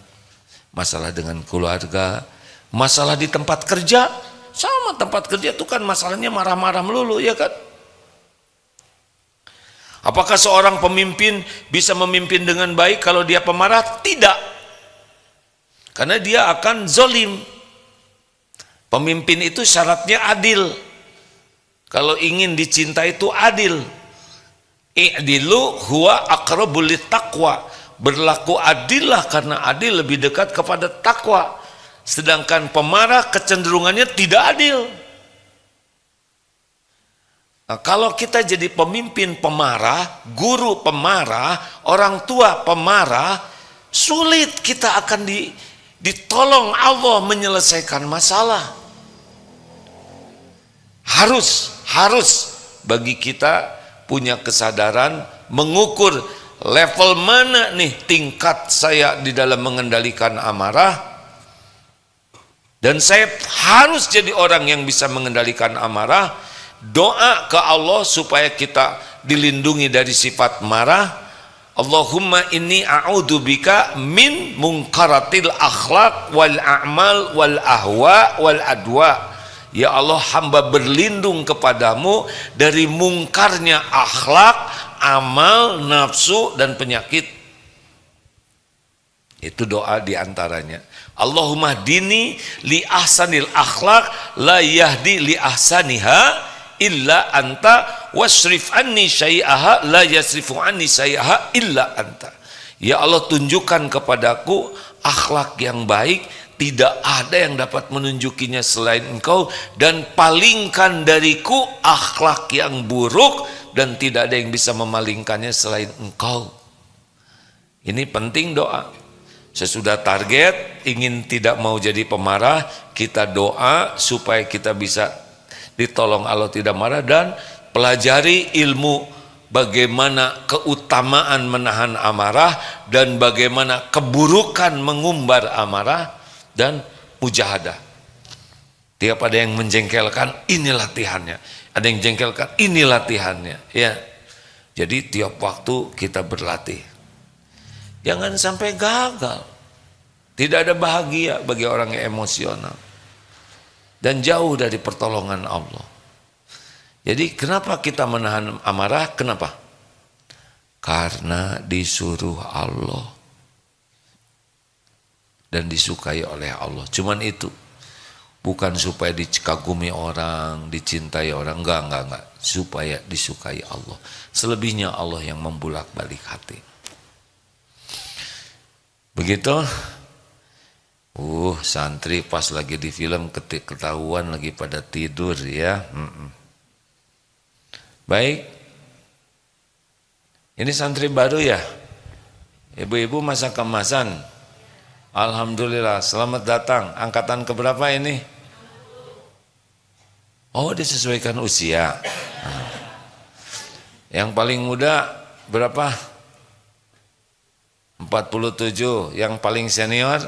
masalah dengan keluarga, masalah di tempat kerja. Sama tempat kerja itu kan masalahnya marah-marah melulu, ya kan? Apakah seorang pemimpin bisa memimpin dengan baik kalau dia pemarah? Tidak. Karena dia akan zolim. Pemimpin itu syaratnya adil. Kalau ingin dicintai itu adil. I'dilu huwa aqrabul littaqwa. berlaku adillah karena adil lebih dekat kepada takwa. Sedangkan pemarah kecenderungannya tidak adil. Nah, kalau kita jadi pemimpin pemarah, guru pemarah, orang tua pemarah, sulit kita akan ditolong Allah menyelesaikan masalah. Harus bagi kita punya kesadaran mengukur level mana nih tingkat saya di dalam mengendalikan amarah, dan saya harus jadi orang yang bisa mengendalikan amarah. Doa ke Allah supaya kita dilindungi dari sifat marah. Allahumma inni a'udzubika min munkaratil akhlaq wal a'mal wal ahwa wal adwa. Ya Allah, hamba berlindung kepadamu dari mungkarnya akhlak, amal, nafsu, dan penyakit. Itu doa diantaranya. Allahumma dini li ahsanil akhlaq la yahdi li ahsaniha illa anta wasrif anni syai'aha la yasrifu anni syai'aha illa anta. Ya Allah, tunjukkan kepadaku akhlak yang baik, tidak ada yang dapat menunjukinya selain Engkau, dan palingkan dariku akhlak yang buruk, dan tidak ada yang bisa memalingkannya selain Engkau. Ini penting doa. Sesudah target ingin tidak mau jadi pemarah, kita doa supaya kita bisa ditolong Allah tidak marah, dan pelajari ilmu bagaimana keutamaan menahan amarah dan bagaimana keburukan mengumbar amarah dan mujahadah. Tiap ada yang menjengkelkan, ini latihannya. Ada yang jengkelkan, ini latihannya. Ya, jadi tiap waktu kita berlatih. Jangan sampai gagal. Tidak ada bahagia bagi orang yang emosional dan jauh dari pertolongan Allah. Jadi kenapa kita menahan amarah? Kenapa? Karena disuruh Allah dan disukai oleh Allah. Cuman itu. Bukan supaya dikagumi orang, dicintai orang, enggak. Supaya disukai Allah. Selebihnya Allah yang membulak-balik hati. Begitu. Santri pas lagi di film ketahuan lagi pada tidur ya. Baik. Ini santri baru ya. Ibu-ibu masak kemasan. Alhamdulillah, selamat datang. Angkatan keberapa ini? Oh, disesuaikan usia. Yang paling muda berapa? 47. Yang paling senior?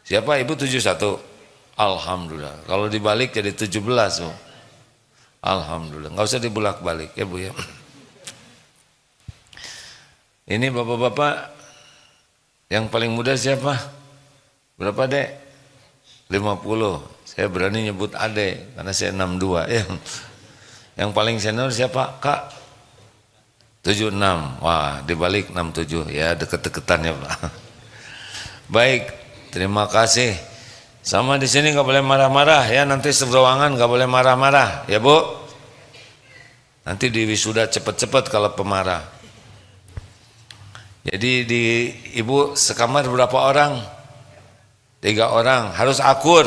Siapa? Ibu 71. Alhamdulillah. Kalau dibalik jadi 17. Oh. Alhamdulillah. Nggak usah dibulak-balik ya Bu ya. Ini bapak-bapak, yang paling muda siapa? Berapa Dek? 50. Saya berani nyebut Ade karena saya 62 ya. Yang paling senior siapa? Kak? 76. Wah, dibalik 67 ya, deket-deketan ya Pak. Baik, terima kasih. Sama di sini nggak boleh marah-marah ya, nanti seruangan nggak boleh marah-marah ya Bu. Nanti di wisuda cepet-cepet kalau pemarah. Jadi di ibu sekamar berapa orang? 3 orang, harus akur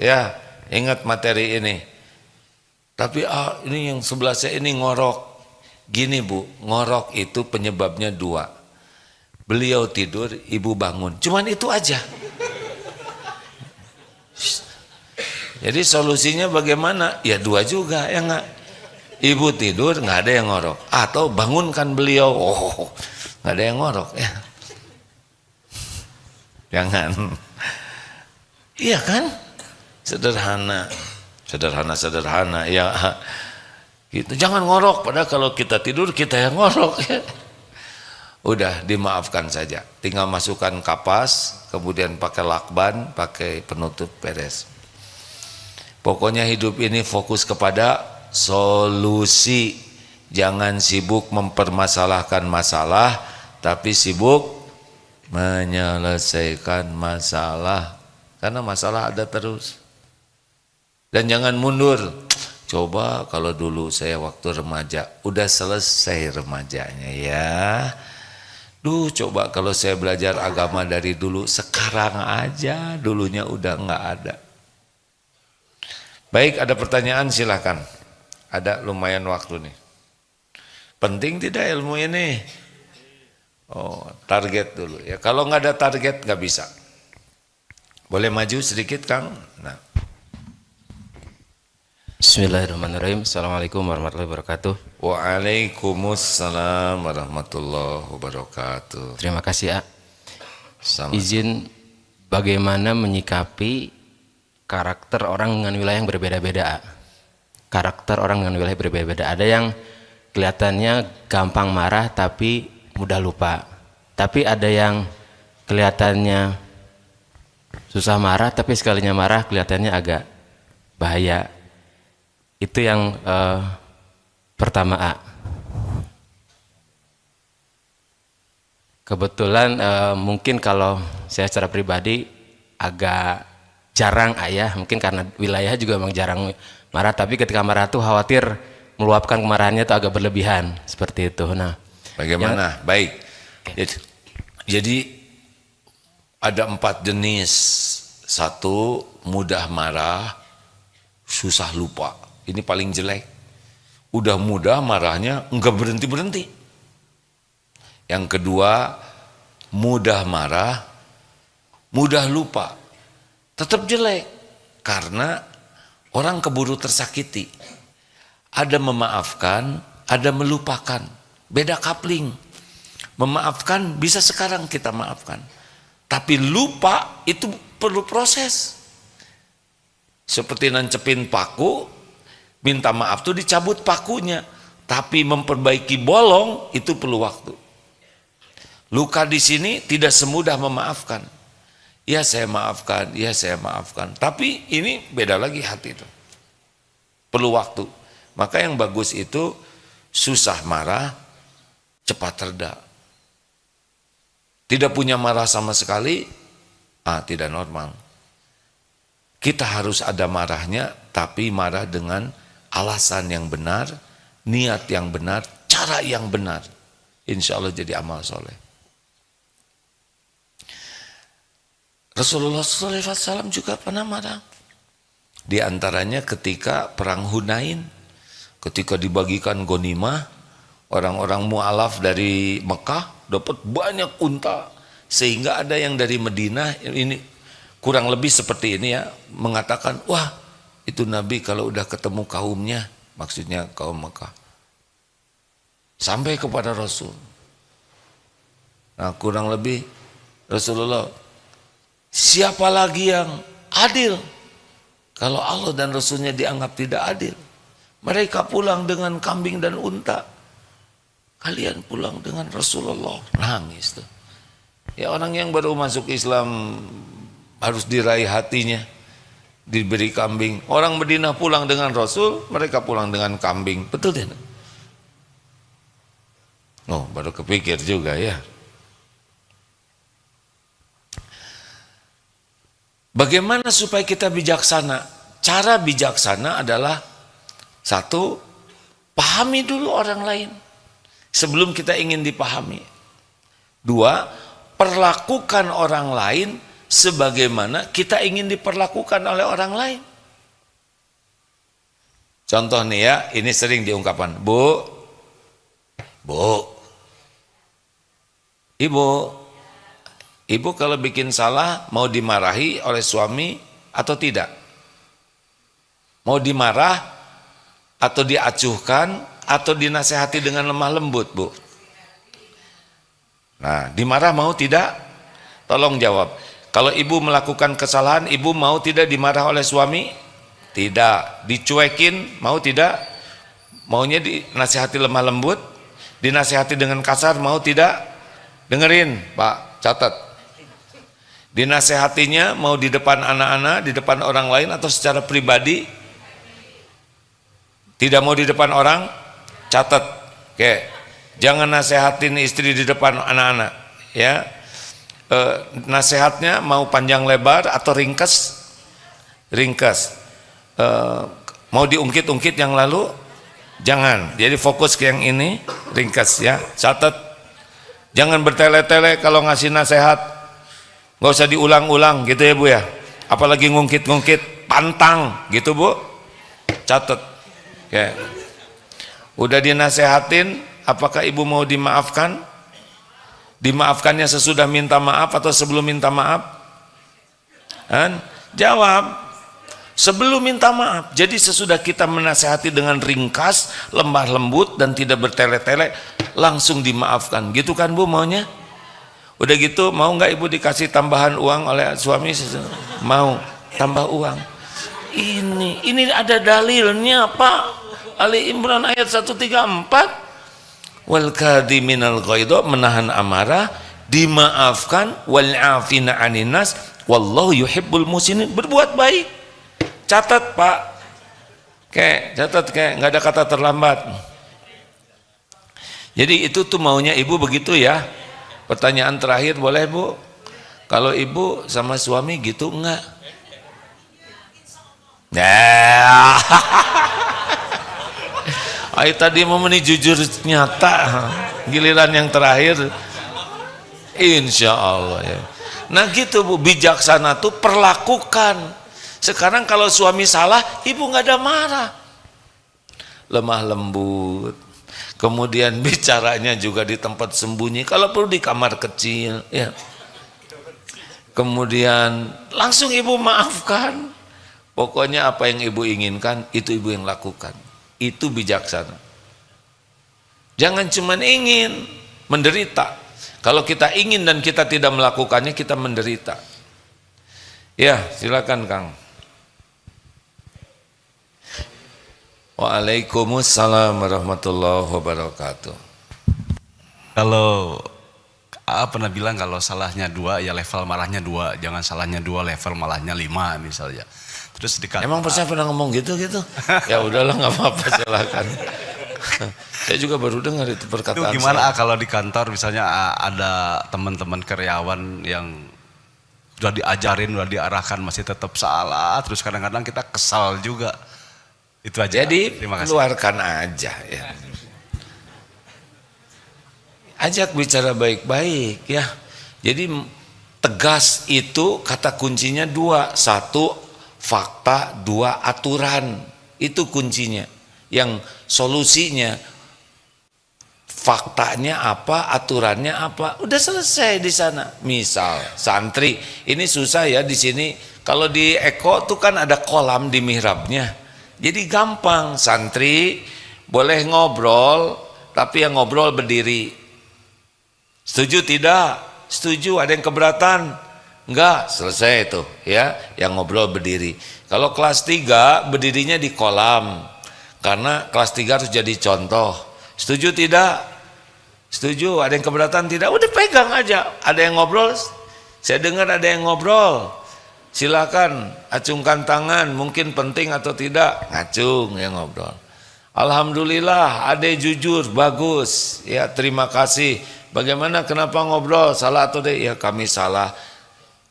ya, ingat materi ini. Tapi ini yang sebelah saya ini ngorok. Gini Bu, ngorok itu penyebabnya 2. Beliau tidur, ibu bangun, cuman itu aja. Jadi solusinya bagaimana? Ya 2 juga ya enggak. Ibu tidur nggak ada yang ngorok, atau bangunkan beliau. Nggak ada yang ngorok ya. Jangan. Iya kan? Sederhana ya. Gitu. Jangan ngorok, padahal kalau kita tidur kita yang ngorok ya. Udah dimaafkan saja. Tinggal masukkan kapas, kemudian pakai lakban, pakai penutup beres. Pokoknya hidup ini fokus kepada solusi. Jangan sibuk mempermasalahkan masalah, tapi sibuk menyelesaikan masalah. Karena masalah ada terus. Dan jangan mundur. Coba kalau dulu saya waktu remaja, udah selesai remajanya ya. Duh, coba kalau saya belajar agama dari dulu, sekarang aja, dulunya udah nggak ada. Baik, ada pertanyaan silahkan. Ada lumayan waktu nih. Penting tidak ilmu ini? Oh, target dulu ya. Kalau nggak ada target nggak bisa. Boleh maju sedikit, Kang? Nah. Bismillahirrahmanirrahim. Assalamualaikum warahmatullahi wabarakatuh. Waalaikumsalam warahmatullahi wabarakatuh. Terima kasih, A. Sama. Izin bagaimana menyikapi karakter orang dengan wilayah yang berbeda-beda, A. Karakter orang dengan wilayah berbeda-beda. Ada yang kelihatannya gampang marah tapi mudah lupa. Tapi ada yang kelihatannya susah marah tapi sekalinya marah kelihatannya agak bahaya. Itu yang pertama, A. Kebetulan mungkin kalau saya secara pribadi agak jarang, ayah, mungkin karena wilayah juga memang jarang marah, tapi ketika marah tuh khawatir meluapkan kemarahannya itu agak berlebihan, seperti itu. Nah, bagaimana? Baik. Jadi ada 4 jenis. 1, mudah marah, susah lupa. Ini paling jelek. Udah mudah marahnya enggak berhenti-berhenti. Yang kedua, mudah marah, mudah lupa. Tetap jelek karena orang keburu tersakiti. Ada memaafkan, ada melupakan. Beda kapling. Memaafkan bisa sekarang kita maafkan. Tapi lupa itu perlu proses. Seperti nancepin paku, minta maaf tuh dicabut pakunya. Tapi memperbaiki bolong itu perlu waktu. Luka di sini tidak semudah memaafkan. Ya saya maafkan, ya saya maafkan. Tapi ini beda lagi hati itu. Perlu waktu. Maka yang bagus itu susah marah, cepat reda. Tidak punya marah sama sekali, tidak normal. Kita harus ada marahnya, tapi marah dengan alasan yang benar, niat yang benar, cara yang benar. Insya Allah jadi amal soleh. Rasulullah SAW juga pernah marah. Di antaranya ketika perang Hunain, ketika dibagikan ghanimah, orang-orang mu'alaf dari Mekah dapat banyak unta, sehingga ada yang dari Madinah, ini kurang lebih seperti ini ya, mengatakan, wah itu Nabi kalau udah ketemu kaumnya, maksudnya kaum Mekah, sampai kepada Rasul. Nah kurang lebih Rasulullah, siapa lagi yang adil kalau Allah dan Rasulnya dianggap tidak adil? Mereka pulang dengan kambing dan unta, kalian pulang dengan Rasulullah. Nangis tuh. Ya orang yang baru masuk Islam harus diraih hatinya, diberi kambing. Orang Madinah pulang dengan Rasul, mereka pulang dengan kambing. Betul tidak? Oh, baru kepikir juga ya. Bagaimana supaya kita bijaksana? Cara bijaksana adalah 1, pahami dulu orang lain sebelum kita ingin dipahami. 2, perlakukan orang lain sebagaimana kita ingin diperlakukan oleh orang lain. Contoh nih ya, ini sering diungkapkan, Bu, Ibu kalau bikin salah mau dimarahi oleh suami atau tidak? Mau dimarah atau diacuhkan atau dinasehati dengan lemah lembut, Bu? Nah, dimarah mau tidak? Tolong jawab. Kalau ibu melakukan kesalahan, ibu mau tidak dimarah oleh suami? Tidak. Dicuekin, mau tidak? Maunya dinasihati lemah lembut? Dinasihati dengan kasar, mau tidak? Dengerin, Pak, catat. Dinasihatinya mau di depan anak-anak, di depan orang lain atau secara pribadi? Tidak mau di depan orang? Catat. Oke. Jangan nasehatin istri di depan anak-anak, ya. Nasihatnya mau panjang lebar atau ringkas? Ringkas. Mau diungkit-ungkit yang lalu? Jangan. Jadi fokus ke yang ini, ringkas ya. Catat. Jangan bertele-tele kalau ngasih nasihat, nggak usah diulang-ulang gitu ya Bu ya, apalagi ngungkit-ngungkit, pantang gitu Bu, catat. Oke. Udah dinasehatin, apakah ibu mau dimaafkan? Dimaafkannya sesudah minta maaf atau sebelum minta maaf? Jawab, sebelum minta maaf. Jadi sesudah kita menasehati dengan ringkas, lemah lembut dan tidak bertele-tele, langsung dimaafkan. Gitu kan Bu maunya? Udah gitu mau nggak ibu dikasih tambahan uang oleh suami? Mau tambah uang. Ini ada dalilnya Pak. Ali Imran ayat 134. Wal kadhiminal ghaidha, menahan amarah, dimaafkan, wal afina 'anil nas, wallahu yuhibbul muhsinin, berbuat baik. Catat Pak. Catat nggak ada kata terlambat. Jadi itu tuh maunya ibu begitu ya. Pertanyaan terakhir boleh Bu? Kalau ibu sama suami gitu enggak? Nah. Ayo tadi mau jujur nyata, giliran yang terakhir insya Allah ya. Nah gitu Bu, bijaksana tuh perlakukan. Sekarang kalau suami salah, ibu nggak ada marah, lemah lembut. Kemudian bicaranya juga di tempat sembunyi, kalau perlu di kamar kecil ya. Kemudian langsung ibu maafkan. Pokoknya apa yang ibu inginkan itu ibu yang lakukan. Itu bijaksana. Jangan cuma ingin menderita. Kalau kita ingin dan kita tidak melakukannya, kita menderita. Ya, silakan Kang. Waalaikumsalam warahmatullahi wabarakatuh. Kalau pernah bilang kalau salahnya 2 ya level marahnya 2, jangan salahnya 2 level malahnya 5 misalnya. Terus emang saya pernah ngomong gitu? Ya udahlah nggak apa-apa, silakan. Saya juga baru dengar itu perkataan. Itu gimana kalau di kantor misalnya ada teman-teman karyawan yang sudah diajarin, sudah diarahkan masih tetap salah, terus kadang-kadang kita kesal juga. Itu aja. Jadi terima kasih. keluarkan aja ya. Ajak bicara baik-baik ya. Jadi tegas itu kata kuncinya 2, 1 fakta, 2 aturan. Itu kuncinya. Yang solusinya faktanya apa, aturannya apa, udah selesai di sana. Misal santri, ini susah ya di sini. Kalau di Eko tuh kan ada kolam di mihrabnya, jadi gampang. Santri boleh ngobrol, tapi yang ngobrol berdiri. Setuju tidak? Setuju. Ada yang keberatan? Enggak, selesai itu ya, yang ngobrol berdiri. Kalau kelas 3 berdirinya di kolam, karena kelas 3 harus jadi contoh. Setuju tidak? Setuju. Ada yang keberatan tidak? Udah pegang aja. Ada yang ngobrol, saya dengar ada yang ngobrol, silakan acungkan tangan, mungkin penting atau tidak, ngacung yang ngobrol. Alhamdulillah, ade jujur, bagus ya, terima kasih. Bagaimana, kenapa ngobrol, salah atau deh? Ya kami salah.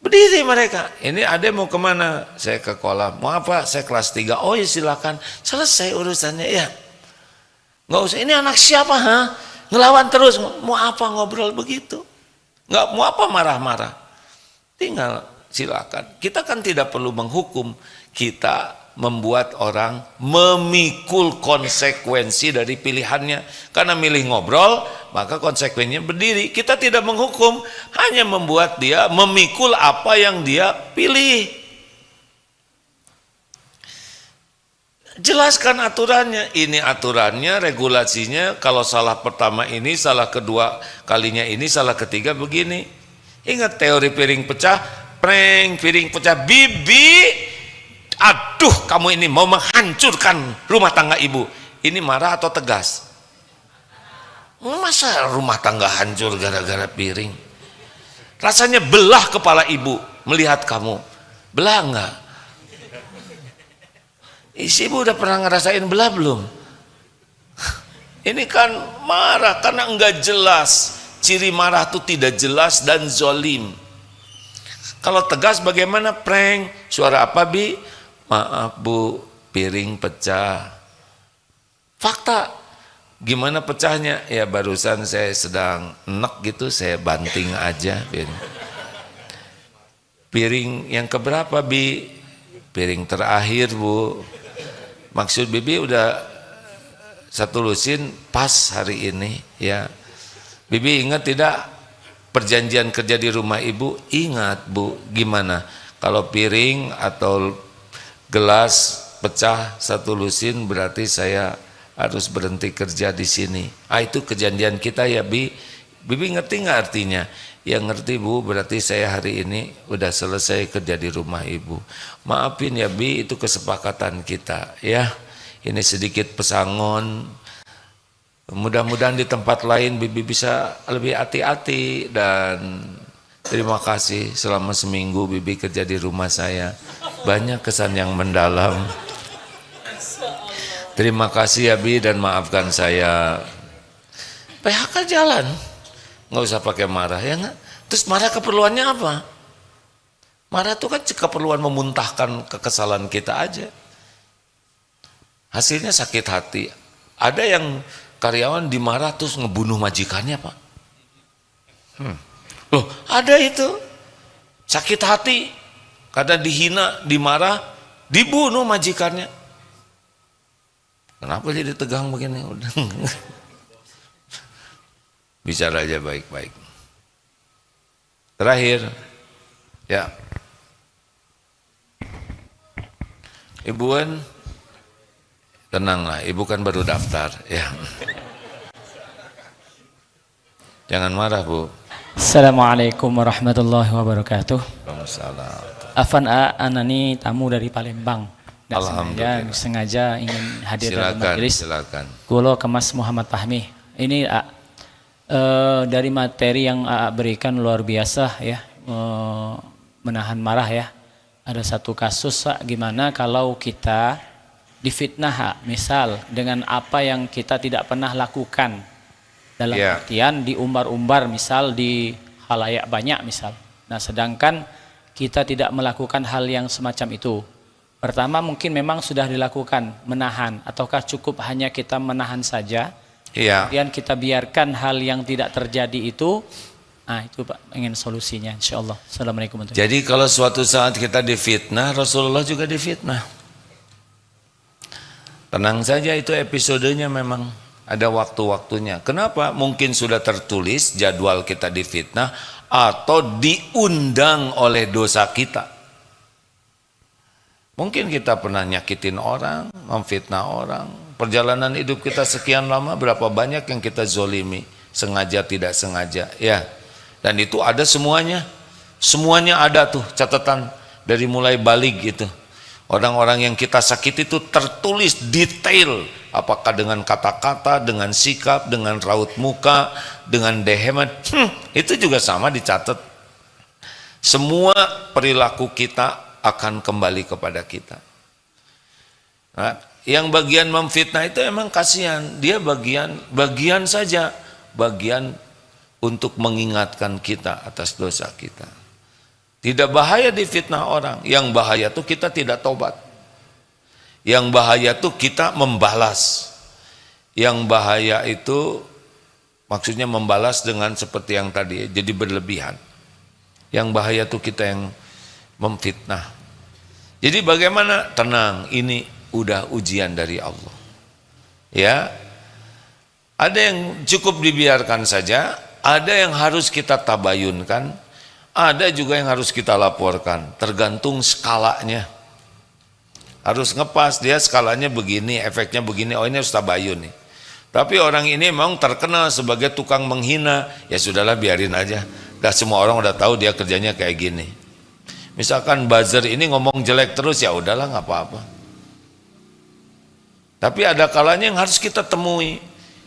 Berdiri mereka. Ini ade mau kemana? Saya ke kolam. Mau apa? Saya kelas 3. Oh ya silakan. Selesai urusannya ya. Nggak usah. Ini anak siapa ha? Ngelawan terus. Mau apa ngobrol begitu? Nggak mau apa marah-marah. Tinggal silakan. Kita kan tidak perlu menghukum. Kita membuat orang memikul konsekuensi dari pilihannya. Karena milih ngobrol, maka konsekuensinya berdiri. Kita tidak menghukum, hanya membuat dia memikul apa yang dia pilih. Jelaskan aturannya. Ini aturannya, regulasinya. Kalau salah pertama ini, salah kedua kalinya ini, salah ketiga begini. Ingat teori piring pecah, prank piring pecah, bibi. Aduh, kamu ini mau menghancurkan rumah tangga ibu. Ini marah atau tegas? Masa rumah tangga hancur gara-gara piring? Rasanya belah kepala ibu melihat kamu. Belah enggak? Isi ibu udah pernah ngerasain belah belum? Ini kan marah karena enggak jelas. Ciri marah itu tidak jelas dan zolim. Kalau tegas bagaimana? Prank. Suara apa bi? Maaf bu, piring pecah. Fakta. Gimana pecahnya? Ya barusan saya sedang enek gitu, saya banting aja. Piring yang keberapa, Bi? Piring terakhir, Bu. Maksud Bibi udah satu lusin pas hari ini, ya. Bibi ingat tidak perjanjian kerja di rumah Ibu? Ingat, Bu. Gimana? Kalau piring atau gelas pecah satu lusin berarti saya harus berhenti kerja di sini. Itu kejadian kita ya, Bi. Bibi ngerti nggak artinya? Ya ngerti, Bu, berarti saya hari ini udah selesai kerja di rumah Ibu. Maafin ya, Bi, itu kesepakatan kita ya. Ini sedikit pesangon. Mudah-mudahan di tempat lain Bibi bisa lebih hati-hati, dan terima kasih selama seminggu Bibi kerja di rumah saya. Banyak kesan yang mendalam. Terima kasih ya, Bi, dan maafkan saya. PHK jalan, nggak usah pakai marah ya nggak. Terus marah keperluannya apa? Marah itu kan keperluan memuntahkan kekesalan kita aja. Hasilnya sakit hati. Ada yang karyawan dimarah terus ngebunuh majikannya, Pak. Loh, ada itu. Sakit hati karena dihina, dimarah, dibunuh majikannya. Kenapa jadi tegang begini? Udah. Bicara aja baik-baik. Terakhir, ya. Ibuan, tenanglah, Ibu kan baru daftar, ya. Jangan marah, Bu. Assalamualaikum warahmatullahi wabarakatuh. Waalaikumsalam. Afan Anani tamu dari Palembang. Alhamdulillah. Sengaja ingin hadir dalam Silakan, majelis. silakan. Kulo Kemas Muhammad Fahmi. Ini dari materi yang berikan luar biasa ya, menahan marah ya. Ada satu kasus gimana kalau kita difitnah, misal dengan apa yang kita tidak pernah lakukan, dalam artian diumbar-umbar, misal di halayak banyak misal. Nah, sedangkan kita tidak melakukan hal yang semacam itu. Pertama mungkin memang sudah dilakukan menahan, ataukah cukup hanya kita menahan saja? Iya. Kemudian kita biarkan hal yang tidak terjadi itu. Nah, itu Pak, ingin solusinya insyaallah. Assalamualaikum warahmatullahi wabarakatuh. Jadi kalau suatu saat kita difitnah, Rasulullah juga difitnah. Tenang saja, itu episodenya memang ada waktu-waktunya. Kenapa? Mungkin sudah tertulis jadwal kita difitnah atau diundang oleh dosa kita. Mungkin kita pernah nyakitin orang, memfitnah orang. Perjalanan hidup kita sekian lama, berapa banyak yang kita zolimi, sengaja tidak sengaja, ya. Dan itu ada semuanya. Semuanya ada tuh catatan dari mulai balik gitu. Orang-orang yang kita sakiti itu tertulis detail, apakah dengan kata-kata, dengan sikap, dengan raut muka, dengan dehemat, itu juga sama dicatat. Semua perilaku kita akan kembali kepada kita. Nah, yang bagian memfitnah itu emang kasihan, dia bagian saja, bagian untuk mengingatkan kita atas dosa kita. Tidak bahaya difitnah orang, yang bahaya tuh kita tidak tobat. Yang bahaya tuh kita membalas. Yang bahaya itu maksudnya membalas dengan seperti yang tadi, jadi berlebihan. Yang bahaya tuh kita yang memfitnah. Jadi bagaimana? Tenang, ini udah ujian dari Allah. Ya. Ada yang cukup dibiarkan saja, ada yang harus kita tabayunkan, ada juga yang harus kita laporkan, tergantung skalanya. Harus ngepas, dia skalanya begini, efeknya begini, oh ini harus tabayun nih. Tapi orang ini memang terkenal sebagai tukang menghina, ya sudahlah biarin aja. Dah semua orang udah tahu dia kerjanya kayak gini. Misalkan buzzer ini ngomong jelek terus, ya udahlah nggak apa-apa. Tapi ada kalanya yang harus kita temui,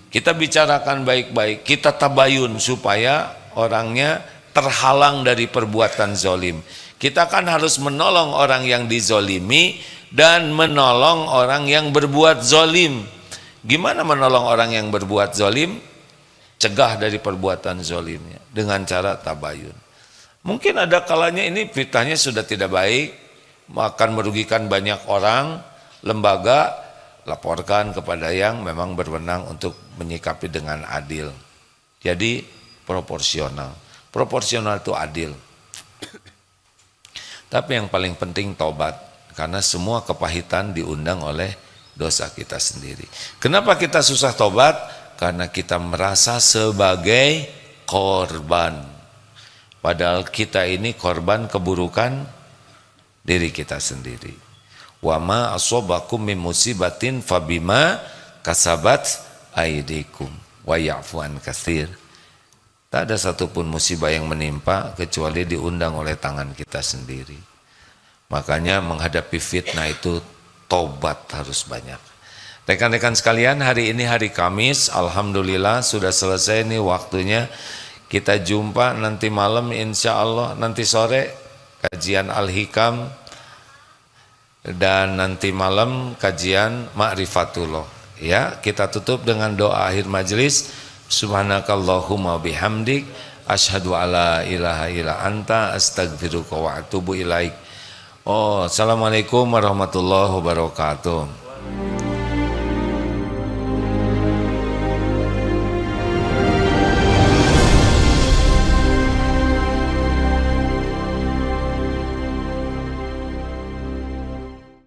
kita bicarakan baik-baik, kita tabayun supaya orangnya terhalang dari perbuatan zolim. Kita kan harus menolong orang yang dizolimi dan menolong orang yang berbuat zolim. Gimana menolong orang yang berbuat zolim? Cegah dari perbuatan zolimnya dengan cara tabayun. Mungkin ada kalanya ini fitnahnya sudah tidak baik, akan merugikan banyak orang, lembaga, laporkan kepada yang memang berwenang untuk menyikapi dengan adil. Jadi proporsional. Proporsional itu adil. Tapi yang paling penting tobat, karena semua kepahitan diundang oleh dosa kita sendiri. Kenapa kita susah tobat? Karena kita merasa sebagai korban. Padahal kita ini korban keburukan diri kita sendiri. Wa ma asobakum min musibatin fabima kasabat aidikum wa ya'fu an katsir. Tak ada satupun musibah yang menimpa kecuali diundang oleh tangan kita sendiri. Makanya menghadapi fitnah itu tobat harus banyak. Rekan-rekan sekalian, hari ini hari Kamis, alhamdulillah sudah selesai nih waktunya. Kita jumpa nanti malam insya Allah, nanti sore kajian Al-Hikam, dan nanti malam kajian Ma'rifatullah. Ya, kita tutup dengan doa akhir majelis. Subhanakallahumma bihamdik asyhadu alla ilaha illa anta astaghfiruka wa atubu ilaik. Assalamualaikum warahmatullahi wabarakatuh.